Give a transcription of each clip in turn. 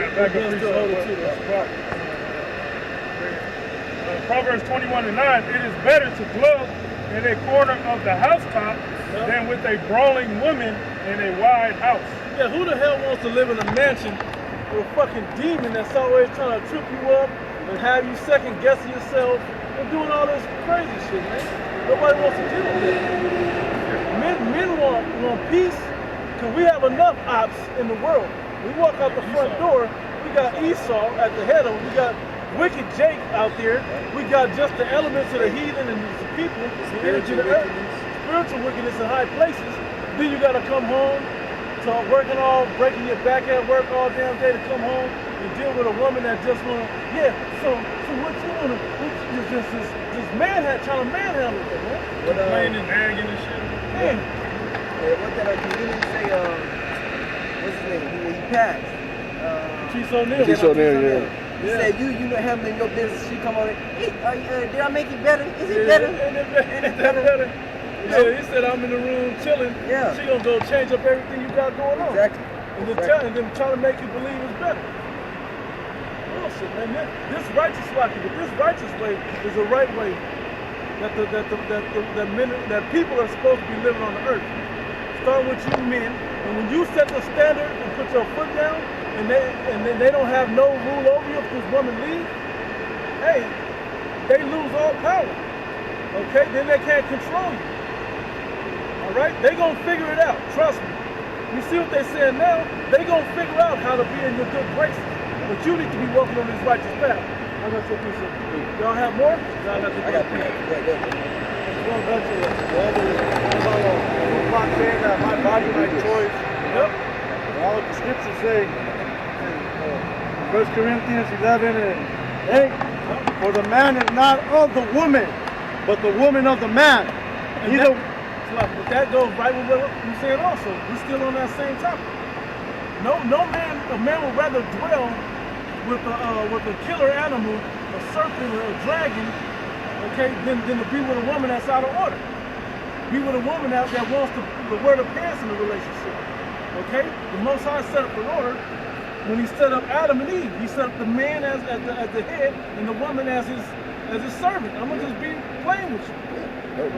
back up Proverbs 21:9, it is better to dwell in a corner of the housetop than with a brawling woman in a wide house. Yeah, who the hell wants to live in a mansion with a fucking demon that's always trying to trip you up and have you second guessing yourself and doing all this crazy shit, man? Nobody wants to deal with it. Men want peace, because we have enough ops in the world. We walk out the front door, we got Esau at the head of it, we got Wicked Jake out there, we got just the elements of the heathen and the people, spiritual wickedness in high places. Then you gotta come home, working all, breaking your back at work all damn day to come home and deal with a woman that just wanna, so what you wanna, this trying to manhandle it, man. Complaining, nagging and shit. Man. What did you didn't say, what's his name, he passed? Chief O'Neal. Yeah. He said, you know, handling your business, she come on and, hey, did I make it better? Is it better? Ain't it better? Yeah, he said, I'm in the room chilling. Yeah. She gonna go change up everything you got going on. Exactly. And then trying to make you believe it's better. Bullshit, man. This righteous way is the right way that people are supposed to be living on the earth. Starting with you men, and when you set the standard and put your foot down, and then they don't have no rule over you if this woman leaves, hey, they lose all power. Okay? Then they can't control you. Alright? They gonna figure it out. Trust me. You see what they saying now? They gonna figure out how to be in your good graces. But you need to be walking on this righteous path. I got your piece of it. Y'all have more? Y'all got the I got that. Going back to Tupac saying that my body, my choice. Yep. All of the scriptures say, 1 Corinthians 11:8, for the man is not of the woman, but the woman of the man. But that goes right with what you said also. We're still on that same topic. A man would rather dwell with a killer animal, a serpent or a dragon, okay, than to be with a woman that's out of order. Be with a woman that wants the word of pants in the relationship. Okay? The Most High set up an order when he set up Adam and Eve. He set up the man as the head and the woman as his servant. I'm gonna just be plain with you.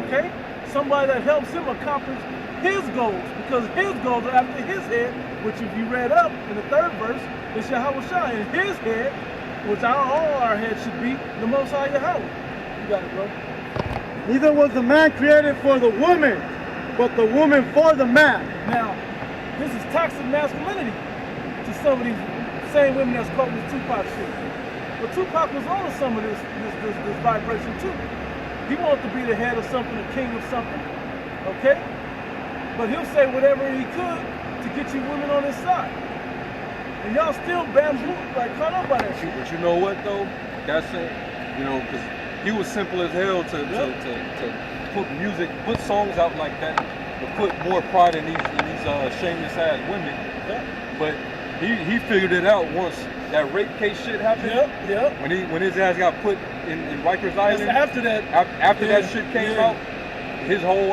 Okay? Somebody that helps him accomplish his goals, because his goals are after his head, which if you read up in the 3rd verse, it's Yahweh Shai. And his head, which all our heads should be, the Most High Yahweh. You got it, bro. Neither was the man created for the woman, but the woman for the man. Now, this is toxic masculinity to some of these same women that's caught with Tupac shit. But Tupac was on some of this vibration too. He wanted to be the head of something, the king of something, okay? But he'll say whatever he could to get you women on his side. And y'all still bamboo, like caught up by that shit. But you know what though? That's it. You know, because he was simple as hell to put songs out like that, to put more pride in these shameless ass women. Yeah. But he figured it out once that rape case shit happened. Yep. When his ass got put in Rikers Island. After that. After that shit came out, his whole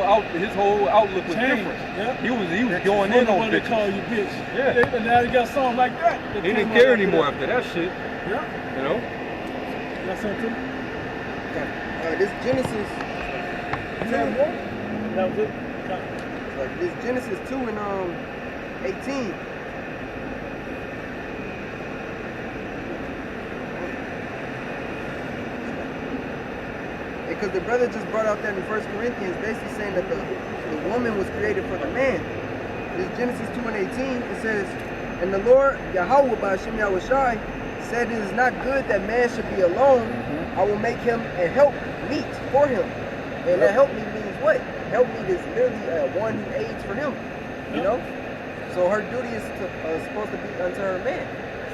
outlook was changed. different. Yep. He was going in on bitches. They call you bitch. Yeah. And now he got songs like that. He didn't care anymore after that shit. Yeah. You know? You got something too? This Genesis. You have more? That was it. This Genesis 2 and 18. Because the brother just brought out that in 1 Corinthians, basically saying that the woman was created for the man. This Genesis 2 and 18, it says, and the Lord Yahweh by Hashem Yahweh Shai said, it is not good that man should be alone. I will make him a help meet for him. And that help meet means what? Help meet is literally one who aids for him. You know? So her duty is supposed to be unto her man.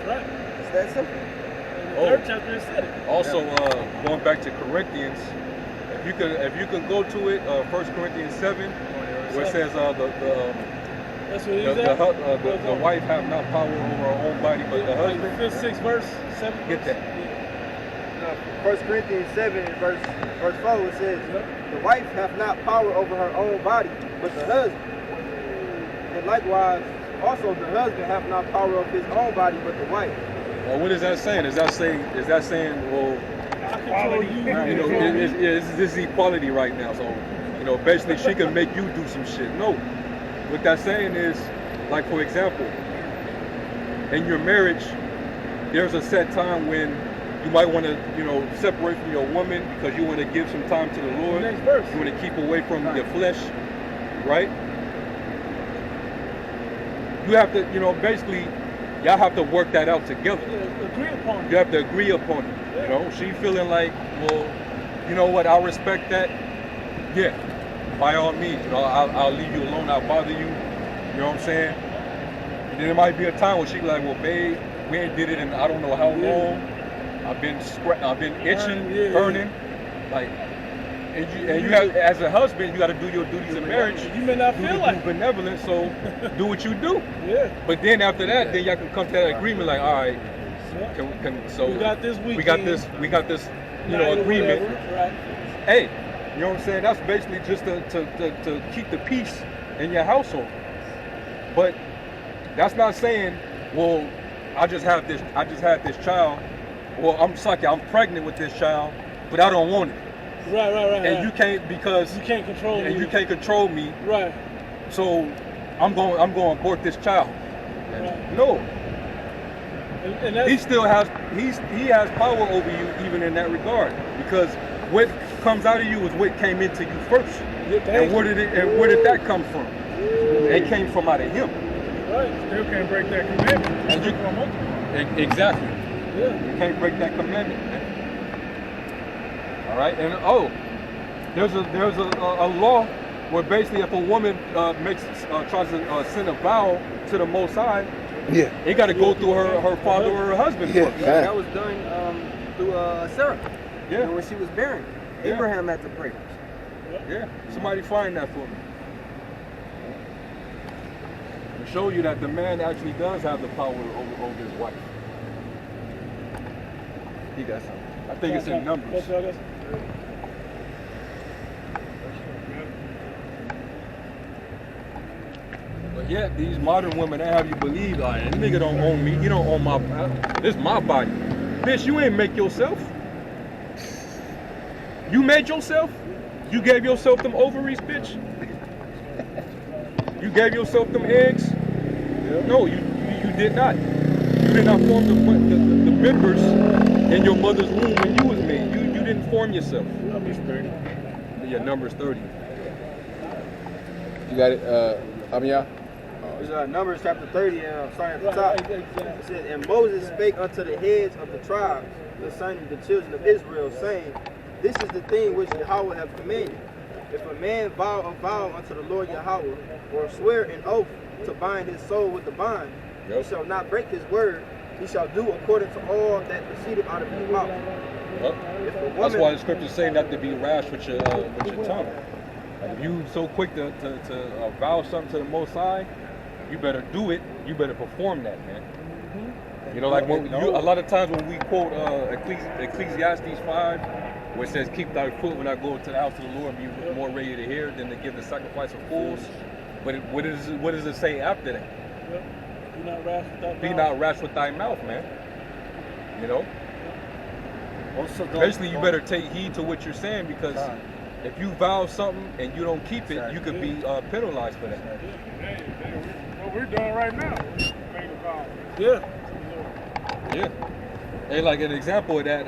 That's right. It's that simple. Third chapter said it. Also, going back to Corinthians, if you can go to it, 1 Corinthians 7, where it says the wife have not power over her own body, but the husband. 5th, 6th verse, 7th. Get that. 1 Corinthians 7, verse 4, it says, the wife hath not power over her own body, but the husband. And likewise, Also, the husband have not power of his own body, but the wife. Well, what is that saying? Is that saying, well, I control you. this is equality right now? So, basically she can make you do some shit. No, what that's saying is, like for example, in your marriage, there's a set time when you might want to, separate from your woman because you want to give some time to the Lord. Next verse. You want to keep away from your flesh, right? You have to, basically, y'all have to work that out together. Yeah, agree upon it. You have to agree upon it. She feeling like, well, you know what? I respect that. Yeah, by all means. I'll leave you alone. I'll bother you. You know what I'm saying? And then there might be a time where she be like, well, babe, we ain't did it in I don't know how long. I've been itching, burning, like. And you have, as a husband, you got to do your duties in marriage. You may not feel like benevolent, so do what you do. Yeah. But then after that, then y'all can come to that agreement, like, all right, so we got this weekend. we got this, agreement. Right. Hey, you know what I'm saying? That's basically just to keep the peace in your household. But that's not saying, well, I just had this child, or I'm pregnant with this child, but I don't want it. Right. And you can't, because you can't control me. And you can't control me. Right. So I'm going to abort this child. Right. No. And that's, he has power over you even in that regard, because what comes out of you is what came into you first. And where did that come from? It came from out of him. Right. Still can't break that commandment. Exactly. Yeah. You can't break that commandment, man. All right, and there's a law where basically if a woman tries to send a vow to the Most High, it got to go through her father or her husband first. That was done through Sarah. Yeah. When she was barren, Abraham had to pray. Yeah, somebody find that for me. To show you that the man actually does have the power over his wife. He got something. I think it's in Numbers. But yet, these modern women, they have you believe, like, that nigga don't own me. He don't own my, this is my body. Bitch, you ain't make yourself. You made yourself? You gave yourself them ovaries, bitch? You gave yourself them eggs? No, you did not. You did not form the members in your mother's womb when you was made. You didn't form yourself. Numbers 30. Yeah, Numbers 30. You got it, Amiyah? It's Numbers chapter 30, starting at the top. It says, and Moses spake unto the heads of the tribes concerning the children of Israel, saying, this is the thing which Yahweh hath commanded. If a man vow a vow unto the Lord Yahweh, or swear an oath to bind his soul with the bond, he shall not break his word. He shall do according to all that proceedeth out of his mouth. That's why the scriptures say not to be rash with your tongue. Like if you so quick to vow something to the Most High, you better do it. You better perform that, man. You know, like when a lot of times when we quote Ecclesiastes 5, where it says, "Keep thy foot when I go into the house of the Lord, and be more ready to hear than to give the sacrifice of fools." But what does it say after that? Be not rash with thy mouth, man. You know. Also, basically, you better take heed to what you're saying, because if you vow something and you don't keep it, you could be penalized for that. What we're doing right now, make a vow. Yeah. Hey, like an example of that,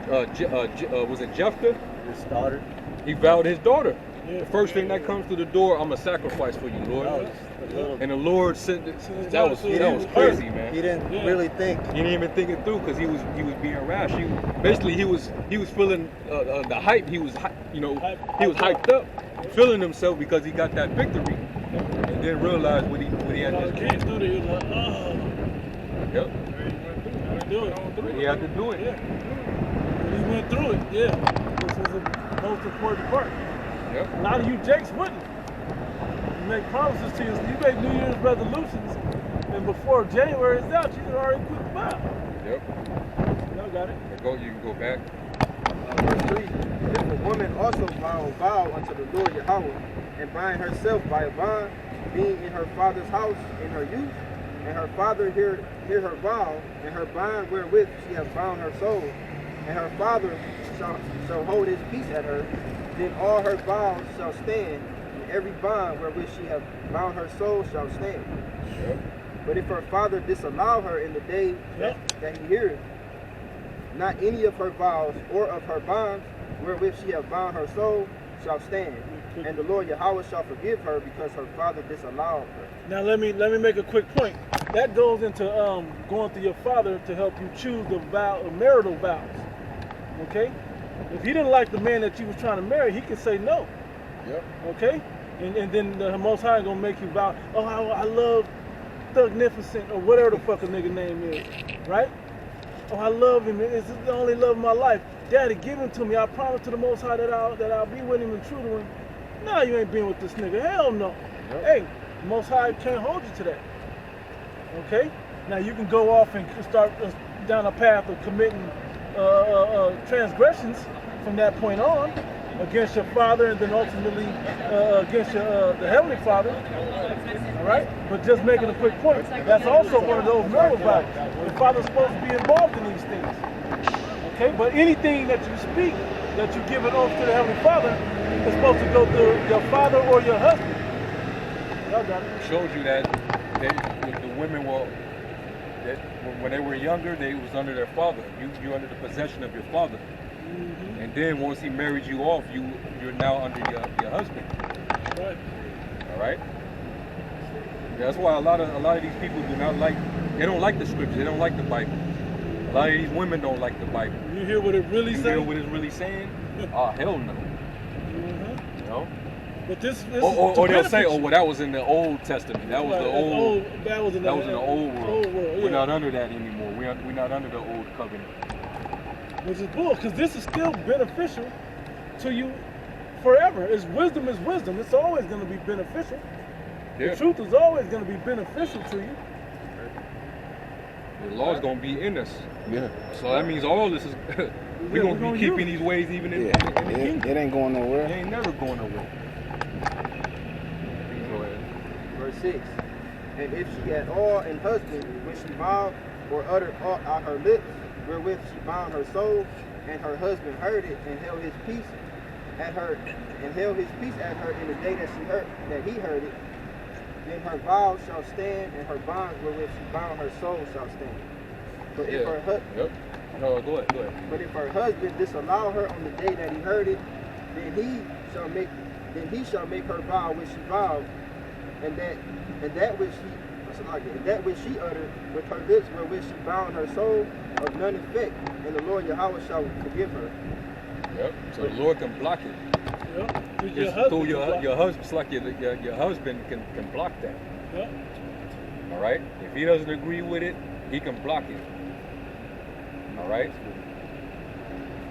was it Jephthah? His daughter. He vowed his daughter. The first thing that comes through the door, I'm a sacrifice for you, Lord. And the Lord said that was crazy, man. He didn't really think. He didn't even think it through, because he was being rash. He was feeling the hype. He was hyped up, feeling himself because he got that victory, and then realized what he had to do. Yep. He had to do it. He went through it. Yeah. This is the most important part. Yep. A lot of you jakes wouldn't. You make promises to you. You make New Year's resolutions, and before January is out, you can already quit the vow. Yep. Y'all got it. You can go back. Verse 3, if a woman also vow unto the Lord Yahweh, and bind herself by a bond, being in her father's house in her youth, and her father hear her vow, and her bond wherewith she hath bound her soul, and her father shall hold his peace at her, then all her vows shall stand, and every bond wherewith she hath bound her soul shall stand. Yep. But if her father disallow her in the day that he heareth, not any of her vows or of her bonds wherewith she hath bound her soul shall stand, and the Lord Yahweh shall forgive her because her father disallowed her. Now let me make a quick point. That goes into going through your father to help you choose the marital vows. Okay? If he didn't like the man that you was trying to marry, he could say no. Yep. Okay? And then the Most High gonna make you vow, oh, I love Thugnificent, or whatever the fuck a nigga name is, right? Oh, I love him. This is the only love of my life. Daddy, give him to me. I promise to the Most High that I'll be with him and true to him. No, you ain't being with this nigga. Hell no. Yep. Hey, the Most High can't hold you to that. Okay? Now you can go off and start down a path of committing transgressions from that point on against your father, and then ultimately against the Heavenly Father. All right? But just making a quick point, that's also one of those marital vows. The father's supposed to be involved in these things. Okay? But anything that you speak, that you give an oath to the Heavenly Father, is supposed to go through your father or your husband. Y'all got it. Showed you that the women were, that when they were younger, they was under their father. You under the possession of your father. Mm-hmm. And then once he married you off, you're now under your husband. Right. All right. That's why a lot of these people do not like. They don't like the scriptures. They don't like the Bible. A lot of these women don't like the Bible. You hear what it really You says? hear what it's really saying? Oh hell no. Mm-hmm. You know. But this Or they'll say, oh, well, that was in the Old Testament. That was Right, the old. That was in That was in the old world. yeah. We're not under that anymore. We're not under the old covenant. Which is bull, because this is still beneficial to you forever. Wisdom is wisdom. It's always going to be beneficial. Yeah. The truth is always going to be beneficial to you. The law's gonna be in us. Yeah. So that means all this is we're gonna be keeping these ways even in the kingdom. It ain't going nowhere. It ain't never going nowhere. Go ahead. Verse 6. And if she had all an husband when she vowed or uttered aught out her lips, wherewith she bound her soul, and her husband heard it and held his peace at her, in the day that he heard it, then her vows shall stand, and her bonds wherewith she bound her soul shall stand. But if her Yep. No, go ahead. But if her husband disallow her on the day that he heard it, then he shall make her vow which she vowed, and that which she uttered with her lips wherewith she bound her soul of none effect, and the Lord Yahweh shall forgive her. Yep. So the Lord can block it. Yep. Through your husband, it's like your husband can block that. Yep. All right. If he doesn't agree with it, he can block it. All right.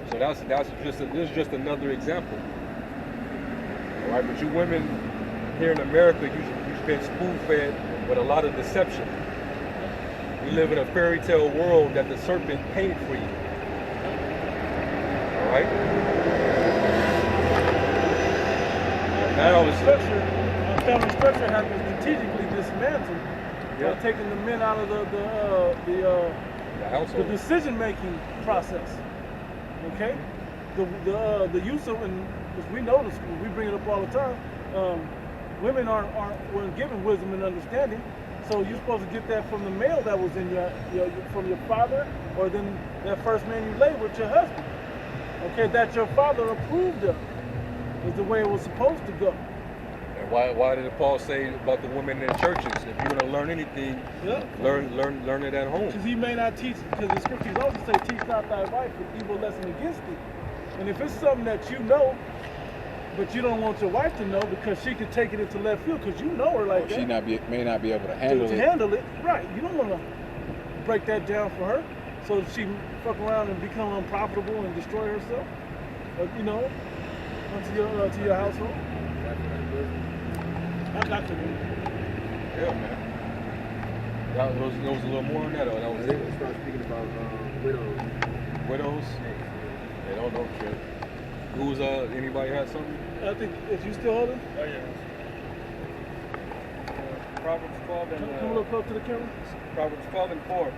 So this is just another example. All right. But you women here in America, you've been spoon-fed with a lot of deception. You live in a fairy tale world that the serpent painted for you. All right. Now family structure has been strategically dismantled by taking the men out of the household, the decision-making process. Okay, the use of, and as we notice, we bring it up all the time. Women weren't given wisdom and understanding, so you're supposed to get that from the male that was in from your father, or then that first man you lay with, your husband. Okay, that your father approved of. Is the way it was supposed to go. And why did Paul say about the women in churches? If you're going to learn anything, learn it at home. Because he may not teach, because the scriptures also say, teach not thy wife with evil lesson against thee. And if it's something that you know, but you don't want your wife to know because she could take it into left field, because you know her like that. She may not be able to handle it. Handle it, right. You don't want to break that down for her so that she fuck around and become unprofitable and destroy herself. To your household. I got to do. Yeah, man. There was a little more on that, or that was it? Let's start speaking about widows. Widows? They don't know shit. Who's anybody had something? I think, is you still holding? Oh yeah. Proverbs 12 and Come a little close to the camera. Proverbs 12 and 4.